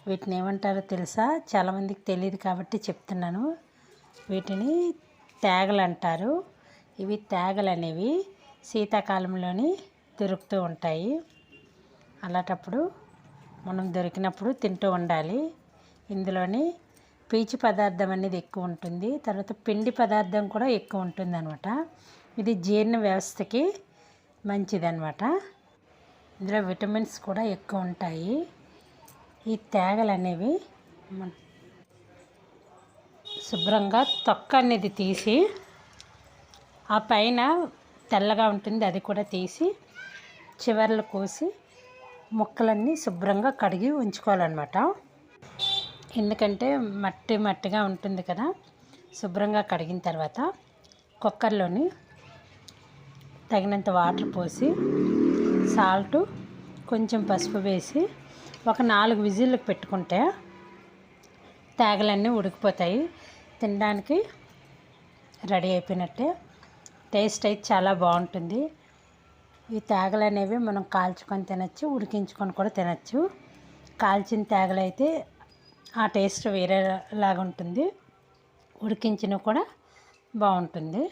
వీటిని ఏమంటారో తెలుసా? చాలామందికి తెలియదు కాబట్టి చెప్తున్నాను. వీటిని తేగలు అంటారు. ఇవి తేగలు అనేవి శీతాకాలంలోని దొరుకుతూ ఉంటాయి. అలాంటప్పుడు మనం దొరికినప్పుడు తింటూ ఉండాలి. ఇందులోని పీచు పదార్థం అనేది ఎక్కువ ఉంటుంది. తర్వాత పిండి పదార్థం కూడా ఎక్కువ ఉంటుంది అనమాట. ఇది జీర్ణ వ్యవస్థకి మంచిదన్నమాట. ఇందులో విటమిన్స్ కూడా ఎక్కువ ఉంటాయి. ఈ తేగలు అనేవి శుభ్రంగా తొక్క అనేది తీసి ఆ పైన తెల్లగా ఉంటుంది అది కూడా తీసి చివర్లు కోసి ముక్కలన్నీ శుభ్రంగా కడిగి ఉంచుకోవాలన్నమాట. ఎందుకంటే మట్టిగా ఉంటుంది కదా. శుభ్రంగా కడిగిన తర్వాత కుక్కర్లోని తగినంత వాటర్ పోసి సాల్టు కొంచెం పసుపు వేసి ఒక 4 విజిల్లకు పెట్టుకుంటే తేగలన్నీ ఉడికిపోతాయి. తినడానికి రెడీ అయిపోయినట్టే. టేస్ట్ అయితే చాలా బాగుంటుంది. ఈ తేగలు అనేవి మనం కాల్చుకొని తినచ్చు, ఉడికించుకొని కూడా తినచ్చు. కాల్చిన తేగలు అయితే ఆ టేస్ట్ వేరేలాగా ఉంటుంది. ఉడికించినవి కూడా బాగుంటుంది.